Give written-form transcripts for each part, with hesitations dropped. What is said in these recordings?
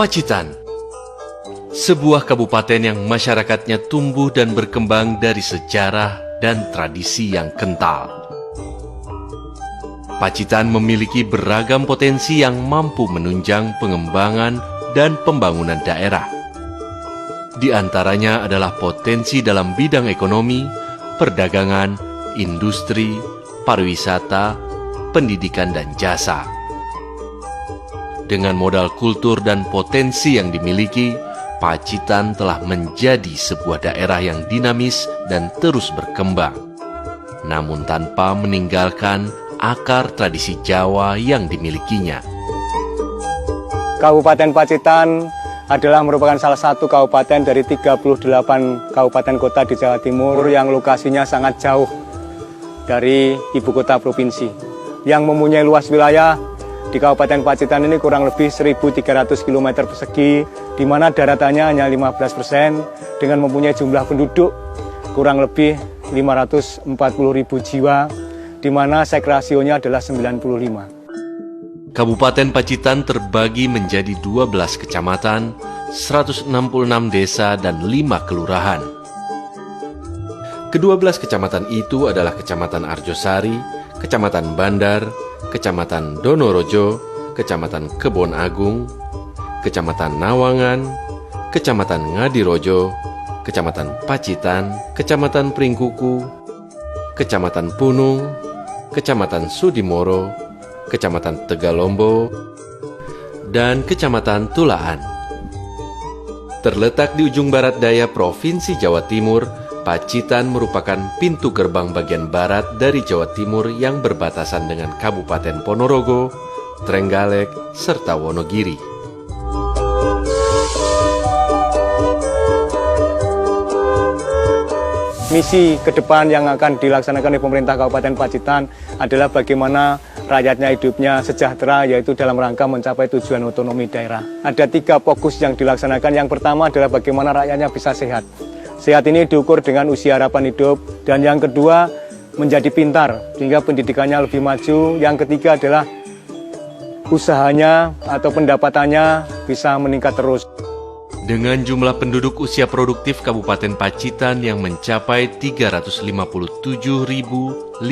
Pacitan, sebuah kabupaten yang masyarakatnya tumbuh dan berkembang dari sejarah dan tradisi yang kental. Pacitan memiliki beragam potensi yang mampu menunjang pengembangan dan pembangunan daerah. Di antaranya adalah potensi dalam bidang ekonomi, perdagangan, industri, pariwisata, pendidikan, dan jasa. Dengan modal kultur dan potensi yang dimiliki, Pacitan telah menjadi sebuah daerah yang dinamis dan terus berkembang, namun tanpa meninggalkan akar tradisi Jawa yang dimilikinya. Kabupaten Pacitan adalah merupakan salah satu kabupaten dari 38 kabupaten kota di Jawa Timur yang lokasinya sangat jauh dari ibu kota provinsi, yang mempunyai luas wilayah di Kabupaten Pacitan ini kurang lebih 1.300 km persegi, di mana daratannya hanya 15%, dengan mempunyai jumlah penduduk kurang lebih 540.000 jiwa, di mana seks rasionya adalah 95. Kabupaten Pacitan terbagi menjadi 12 kecamatan, 166 desa, dan 5 kelurahan. Ke-12 kecamatan itu adalah Kecamatan Arjosari, Kecamatan Bandar, Kecamatan Donorojo, Kecamatan Kebon Agung, Kecamatan Nawangan, Kecamatan Ngadirojo, Kecamatan Pacitan, Kecamatan Pringkuku, Kecamatan Punung, Kecamatan Sudimoro, Kecamatan Tegalombo, dan Kecamatan Tulaan. Terletak di ujung barat daya Provinsi Jawa Timur, Pacitan merupakan pintu gerbang bagian barat dari Jawa Timur yang berbatasan dengan Kabupaten Ponorogo, Trenggalek, serta Wonogiri. Misi ke depan yang akan dilaksanakan oleh pemerintah Kabupaten Pacitan adalah bagaimana rakyatnya hidupnya sejahtera, yaitu dalam rangka mencapai tujuan otonomi daerah. Ada 3 fokus yang dilaksanakan. Yang pertama adalah bagaimana rakyatnya bisa sehat. Sehat ini diukur dengan usia harapan hidup, dan yang kedua menjadi pintar sehingga pendidikannya lebih maju. Yang ketiga adalah usahanya atau pendapatannya bisa meningkat terus. Dengan jumlah penduduk usia produktif Kabupaten Pacitan yang mencapai 357.510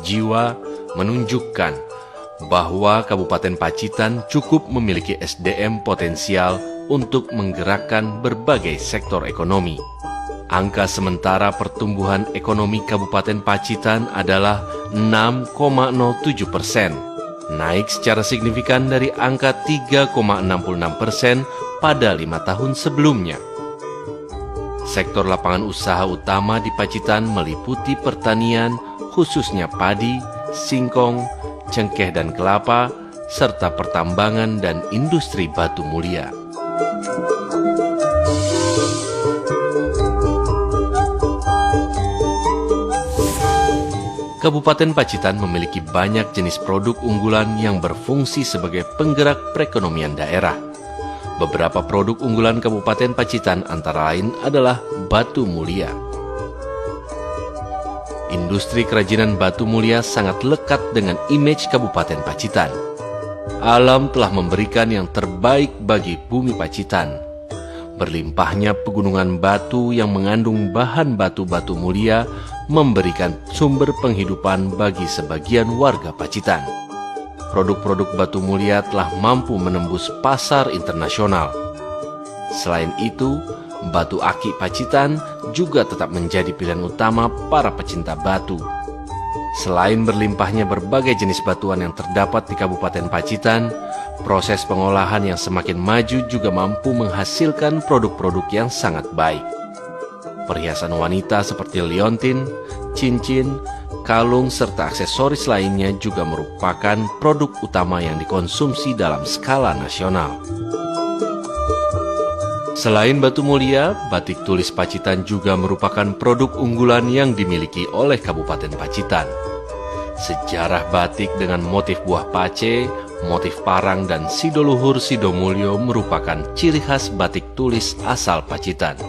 jiwa menunjukkan bahwa Kabupaten Pacitan cukup memiliki SDM potensial untuk menggerakkan berbagai sektor ekonomi. Angka sementara pertumbuhan ekonomi Kabupaten Pacitan adalah 6,07%, naik secara signifikan dari angka 3,66% pada 5 tahun sebelumnya. Sektor lapangan usaha utama di Pacitan meliputi pertanian, khususnya padi, singkong, cengkeh dan kelapa, serta pertambangan dan industri batu mulia. Kabupaten Pacitan memiliki banyak jenis produk unggulan yang berfungsi sebagai penggerak perekonomian daerah. Beberapa produk unggulan Kabupaten Pacitan antara lain adalah batu mulia. Industri kerajinan batu mulia sangat lekat dengan image Kabupaten Pacitan. Alam telah memberikan yang terbaik bagi bumi Pacitan. Berlimpahnya pegunungan batu yang mengandung bahan batu-batu mulia memberikan sumber penghidupan bagi sebagian warga Pacitan. Produk-produk batu mulia telah mampu menembus pasar internasional. Selain itu, batu aki Pacitan juga tetap menjadi pilihan utama para pecinta batu. Selain berlimpahnya berbagai jenis batuan yang terdapat di Kabupaten Pacitan, proses pengolahan yang semakin maju juga mampu menghasilkan produk-produk yang sangat baik. Perhiasan wanita seperti liontin, cincin, kalung, serta aksesoris lainnya juga merupakan produk utama yang dikonsumsi dalam skala nasional. Selain batu mulia, batik tulis Pacitan juga merupakan produk unggulan yang dimiliki oleh Kabupaten Pacitan. Sejarah batik dengan motif buah pace, motif parang, dan sidoluhur sidomulyo merupakan ciri khas batik tulis asal Pacitan.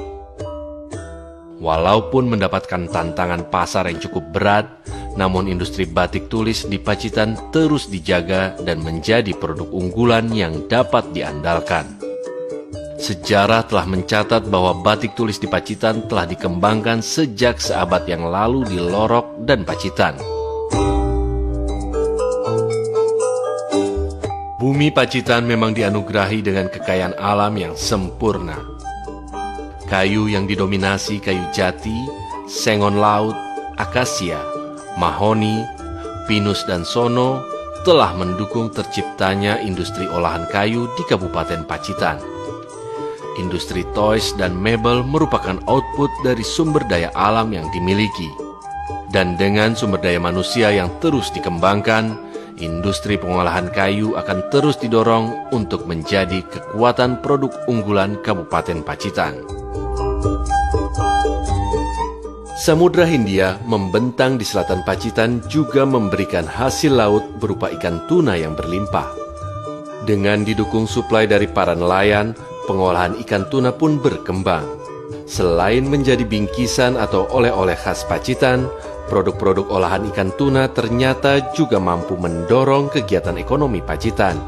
Walaupun mendapatkan tantangan pasar yang cukup berat, Namun industri batik tulis di Pacitan terus dijaga dan menjadi produk unggulan yang dapat diandalkan. Sejarah telah mencatat bahwa batik tulis di Pacitan telah dikembangkan sejak seabad yang lalu di Lorok dan Pacitan. Bumi Pacitan memang dianugerahi dengan kekayaan alam yang sempurna. Kayu yang didominasi kayu jati, sengon laut, akasia, mahoni, pinus dan sono telah mendukung terciptanya industri olahan kayu di Kabupaten Pacitan. Industri toys dan mebel merupakan output dari sumber daya alam yang dimiliki. Dan dengan sumber daya manusia yang terus dikembangkan, industri pengolahan kayu akan terus didorong untuk menjadi kekuatan produk unggulan Kabupaten Pacitan. Samudra Hindia membentang di selatan Pacitan juga memberikan hasil laut berupa ikan tuna yang berlimpah. Dengan didukung suplai dari para nelayan, pengolahan ikan tuna pun berkembang. Selain menjadi bingkisan atau oleh-oleh khas Pacitan, produk-produk olahan ikan tuna ternyata juga mampu mendorong kegiatan ekonomi Pacitan.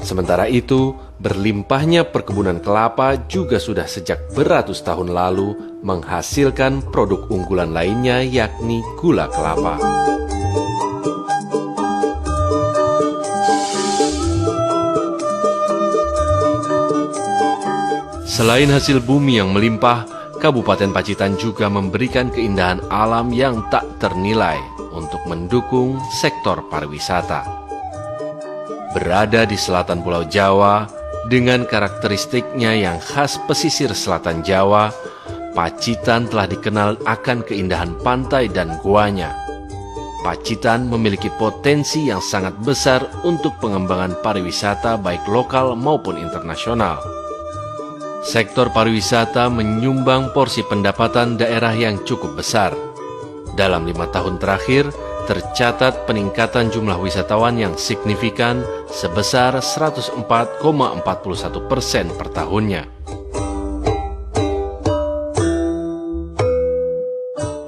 Sementara itu, berlimpahnya perkebunan kelapa juga sudah sejak beratus tahun lalu menghasilkan produk unggulan lainnya yakni gula kelapa. Selain hasil bumi yang melimpah, Kabupaten Pacitan juga memberikan keindahan alam yang tak ternilai untuk mendukung sektor pariwisata. Berada di selatan Pulau Jawa, dengan karakteristiknya yang khas pesisir selatan Jawa, Pacitan telah dikenal akan keindahan pantai dan guanya. Pacitan memiliki potensi yang sangat besar untuk pengembangan pariwisata baik lokal maupun internasional. Sektor pariwisata menyumbang porsi pendapatan daerah yang cukup besar. Dalam 5 tahun terakhir, tercatat peningkatan jumlah wisatawan yang signifikan sebesar 104,41% per tahunnya.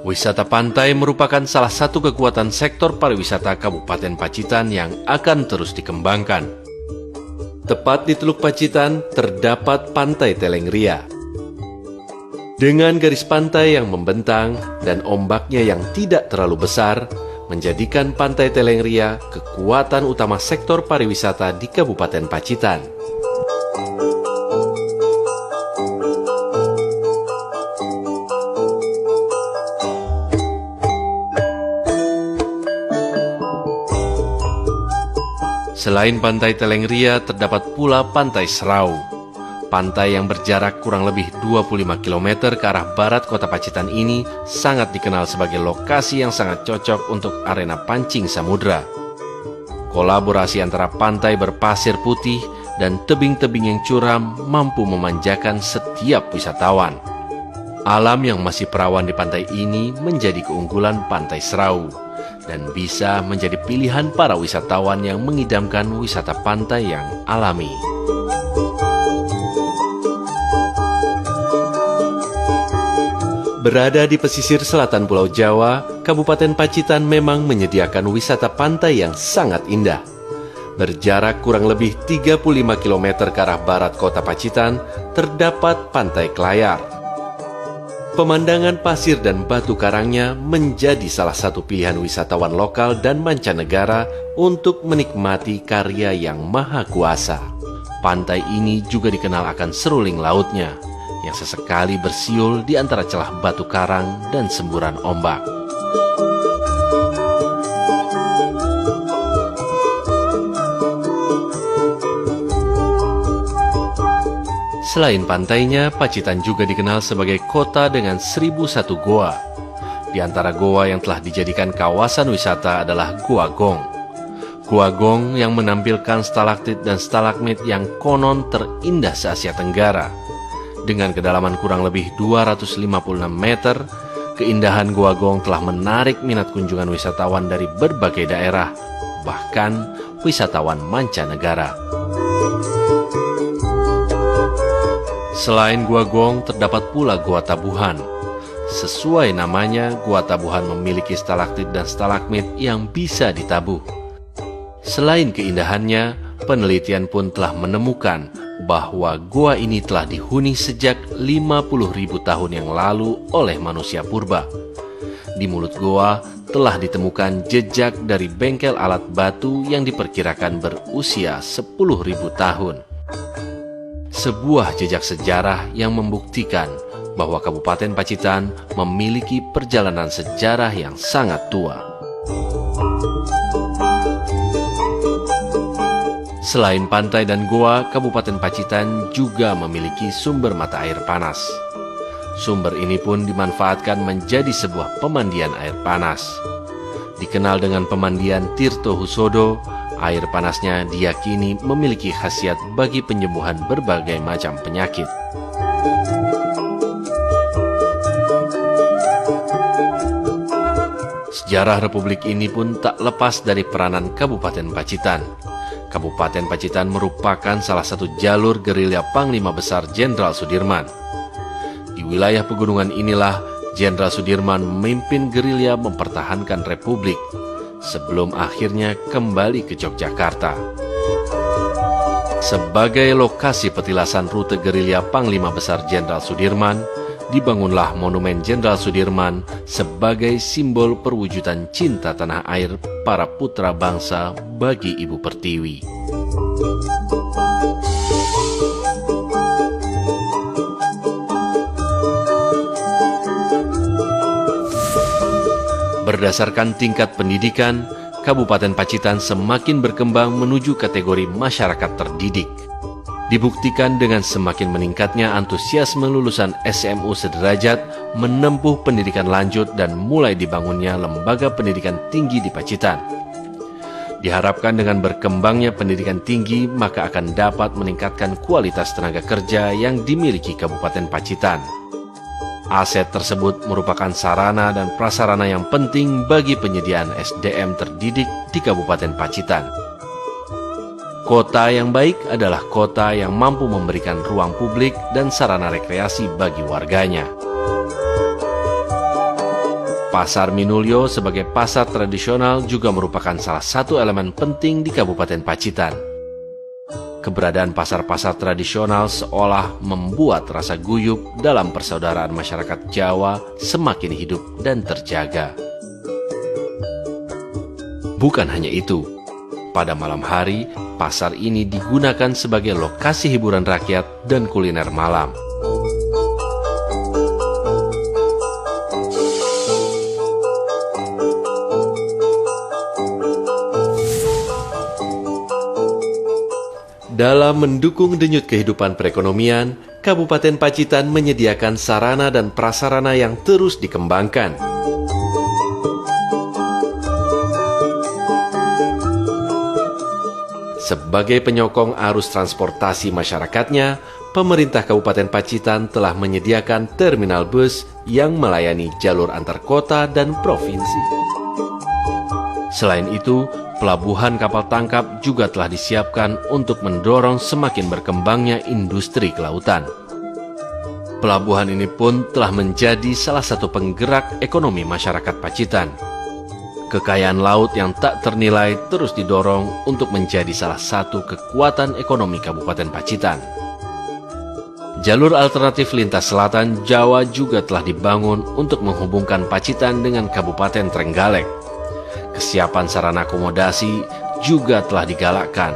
Wisata pantai merupakan salah satu kekuatan sektor pariwisata Kabupaten Pacitan yang akan terus dikembangkan. Tepat di Teluk Pacitan terdapat Pantai Telengria. Dengan garis pantai yang membentang dan ombaknya yang tidak terlalu besar, menjadikan Pantai Telengria kekuatan utama sektor pariwisata di Kabupaten Pacitan. Selain Pantai Telengria, terdapat pula Pantai Serau. Pantai yang berjarak kurang lebih 25 km ke arah barat kota Pacitan ini sangat dikenal sebagai lokasi yang sangat cocok untuk arena pancing samudra. Kolaborasi antara pantai berpasir putih dan tebing-tebing yang curam mampu memanjakan setiap wisatawan. Alam yang masih perawan di pantai ini menjadi keunggulan Pantai Serau dan bisa menjadi pilihan para wisatawan yang mengidamkan wisata pantai yang alami. Berada di pesisir selatan Pulau Jawa, Kabupaten Pacitan memang menyediakan wisata pantai yang sangat indah. Berjarak kurang lebih 35 km ke arah barat kota Pacitan, terdapat Pantai Klayar. Pemandangan pasir dan batu karangnya menjadi salah satu pilihan wisatawan lokal dan mancanegara untuk menikmati karya yang maha kuasa. Pantai ini juga dikenal akan seruling lautnya, yang sesekali bersiul di antara celah batu karang dan semburan ombak. Selain pantainya, Pacitan juga dikenal sebagai kota dengan 1001 goa. Di antara goa yang telah dijadikan kawasan wisata adalah Goa Gong. Goa Gong yang menampilkan stalaktit dan stalagmit yang konon terindah se-Asia Tenggara. Dengan kedalaman kurang lebih 256 meter, keindahan Goa Gong telah menarik minat kunjungan wisatawan dari berbagai daerah, bahkan wisatawan mancanegara. Selain Goa Gong, terdapat pula Goa Tabuhan. Sesuai namanya, Gua Tabuhan memiliki stalaktit dan stalagmit yang bisa ditabuh. Selain keindahannya, penelitian pun telah menemukan bahwa gua ini telah dihuni sejak 50.000 tahun yang lalu oleh manusia purba. Di mulut gua telah ditemukan jejak dari bengkel alat batu yang diperkirakan berusia 10.000 tahun. Sebuah jejak sejarah yang membuktikan bahwa Kabupaten Pacitan memiliki perjalanan sejarah yang sangat tua. Selain pantai dan goa, Kabupaten Pacitan juga memiliki sumber mata air panas. Sumber ini pun dimanfaatkan menjadi sebuah pemandian air panas. Dikenal dengan pemandian Tirto Husodo, air panasnya diyakini memiliki khasiat bagi penyembuhan berbagai macam penyakit. Sejarah Republik ini pun tak lepas dari peranan Kabupaten Pacitan. Kabupaten Pacitan merupakan salah satu jalur gerilya Panglima Besar Jenderal Sudirman. Di wilayah pegunungan inilah Jenderal Sudirman memimpin gerilya mempertahankan Republik sebelum akhirnya kembali ke Yogyakarta. Sebagai lokasi petilasan rute gerilya Panglima Besar Jenderal Sudirman, dibangunlah Monumen Jenderal Sudirman sebagai simbol perwujudan cinta tanah air para putra bangsa bagi Ibu Pertiwi. Berdasarkan tingkat pendidikan, Kabupaten Pacitan semakin berkembang menuju kategori masyarakat terdidik. Dibuktikan dengan semakin meningkatnya antusiasme lulusan SMU sederajat menempuh pendidikan lanjut dan mulai dibangunnya lembaga pendidikan tinggi di Pacitan. Diharapkan dengan berkembangnya pendidikan tinggi maka akan dapat meningkatkan kualitas tenaga kerja yang dimiliki Kabupaten Pacitan. Aset tersebut merupakan sarana dan prasarana yang penting bagi penyediaan SDM terdidik di Kabupaten Pacitan. Kota yang baik adalah kota yang mampu memberikan ruang publik dan sarana rekreasi bagi warganya. Pasar Minulyo sebagai pasar tradisional juga merupakan salah satu elemen penting di Kabupaten Pacitan. Keberadaan pasar-pasar tradisional seolah membuat rasa guyup dalam persaudaraan masyarakat Jawa semakin hidup dan terjaga. Bukan hanya itu, pada malam hari, pasar ini digunakan sebagai lokasi hiburan rakyat dan kuliner malam. Dalam mendukung denyut kehidupan perekonomian, Kabupaten Pacitan menyediakan sarana dan prasarana yang terus dikembangkan. Sebagai penyokong arus transportasi masyarakatnya, pemerintah Kabupaten Pacitan telah menyediakan terminal bus yang melayani jalur antar kota dan provinsi. Selain itu, pelabuhan kapal tangkap juga telah disiapkan untuk mendorong semakin berkembangnya industri kelautan. Pelabuhan ini pun telah menjadi salah satu penggerak ekonomi masyarakat Pacitan. Kekayaan laut yang tak ternilai terus didorong untuk menjadi salah satu kekuatan ekonomi Kabupaten Pacitan. Jalur alternatif lintas selatan Jawa juga telah dibangun untuk menghubungkan Pacitan dengan Kabupaten Trenggalek. Kesiapan sarana akomodasi juga telah digalakkan.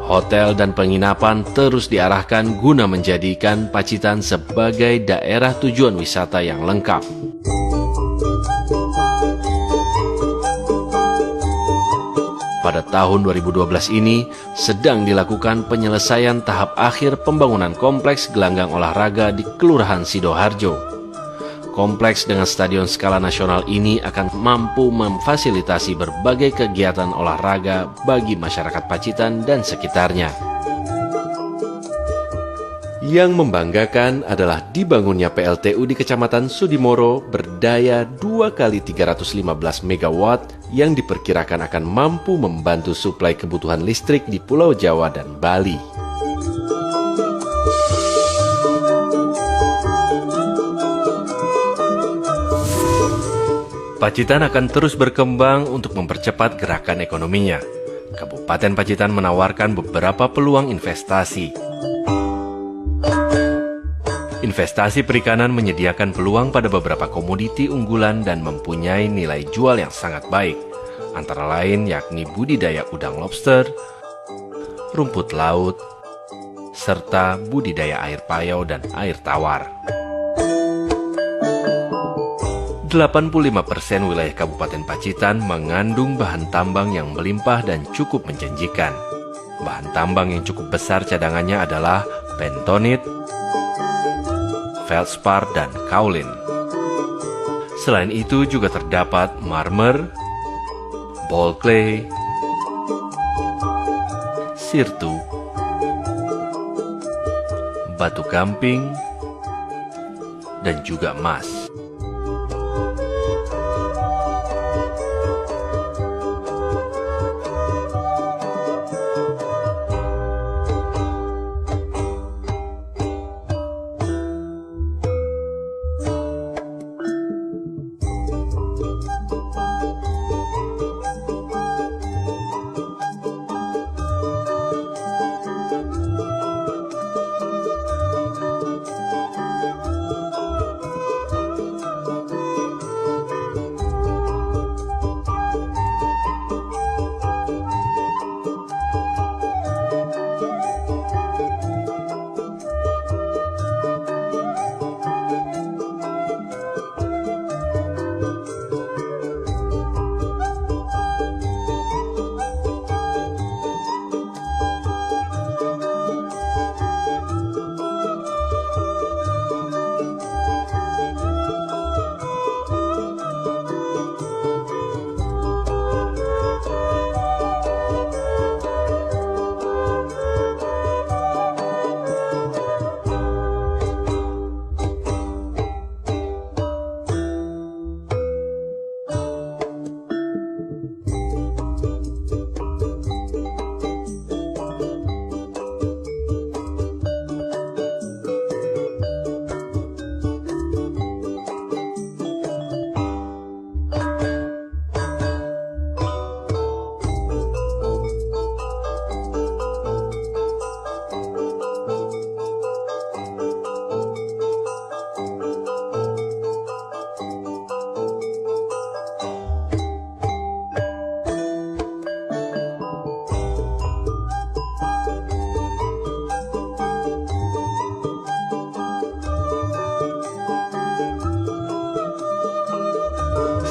Hotel dan penginapan terus diarahkan guna menjadikan Pacitan sebagai daerah tujuan wisata yang lengkap. Pada tahun 2012 ini, sedang dilakukan penyelesaian tahap akhir pembangunan kompleks gelanggang olahraga di Kelurahan Sidoharjo. Kompleks dengan stadion skala nasional ini akan mampu memfasilitasi berbagai kegiatan olahraga bagi masyarakat Pacitan dan sekitarnya. Yang membanggakan adalah dibangunnya PLTU di Kecamatan Sudimoro berdaya 2 kali 315 MW yang diperkirakan akan mampu membantu suplai kebutuhan listrik di Pulau Jawa dan Bali. Pacitan akan terus berkembang untuk mempercepat gerakan ekonominya. Kabupaten Pacitan menawarkan beberapa peluang investasi. Investasi perikanan menyediakan peluang pada beberapa komoditi unggulan dan mempunyai nilai jual yang sangat baik, antara lain yakni budidaya udang lobster, rumput laut, serta budidaya air payau dan air tawar. 85% wilayah Kabupaten Pacitan mengandung bahan tambang yang melimpah dan cukup menjanjikan. Bahan tambang yang cukup besar cadangannya adalah bentonit, feldspar, dan kaolin. Selain itu juga terdapat marmer, ball clay, sirtu, batu gamping, dan juga emas.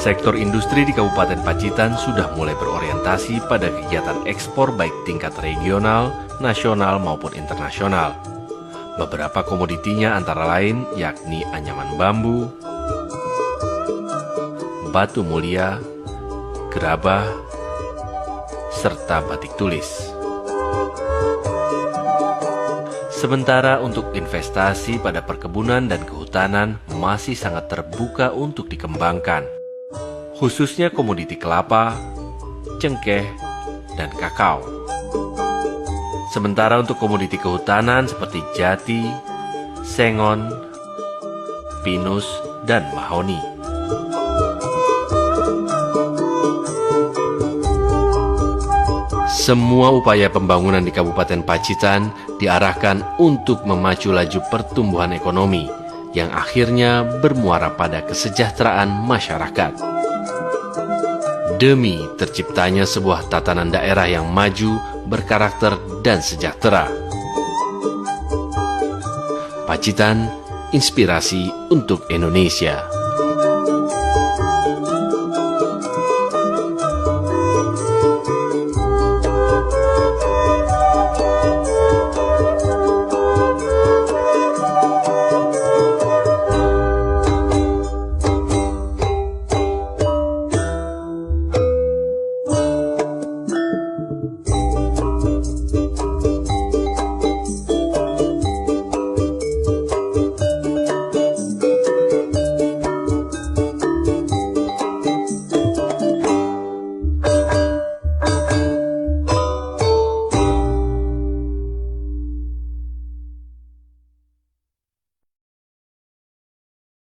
Sektor industri di Kabupaten Pacitan sudah mulai berorientasi pada kegiatan ekspor baik tingkat regional, nasional maupun internasional. Beberapa komoditinya antara lain yakni anyaman bambu, batu mulia, gerabah, serta batik tulis. Sementara untuk investasi pada perkebunan dan kehutanan masih sangat terbuka untuk dikembangkan, khususnya komoditi kelapa, cengkeh, dan kakao. Sementara untuk komoditi kehutanan seperti jati, sengon, pinus, dan mahoni. Semua upaya pembangunan di Kabupaten Pacitan diarahkan untuk memacu laju pertumbuhan ekonomi yang akhirnya bermuara pada kesejahteraan masyarakat. Demi terciptanya sebuah tatanan daerah yang maju, berkarakter, dan sejahtera. Pacitan, inspirasi untuk Indonesia.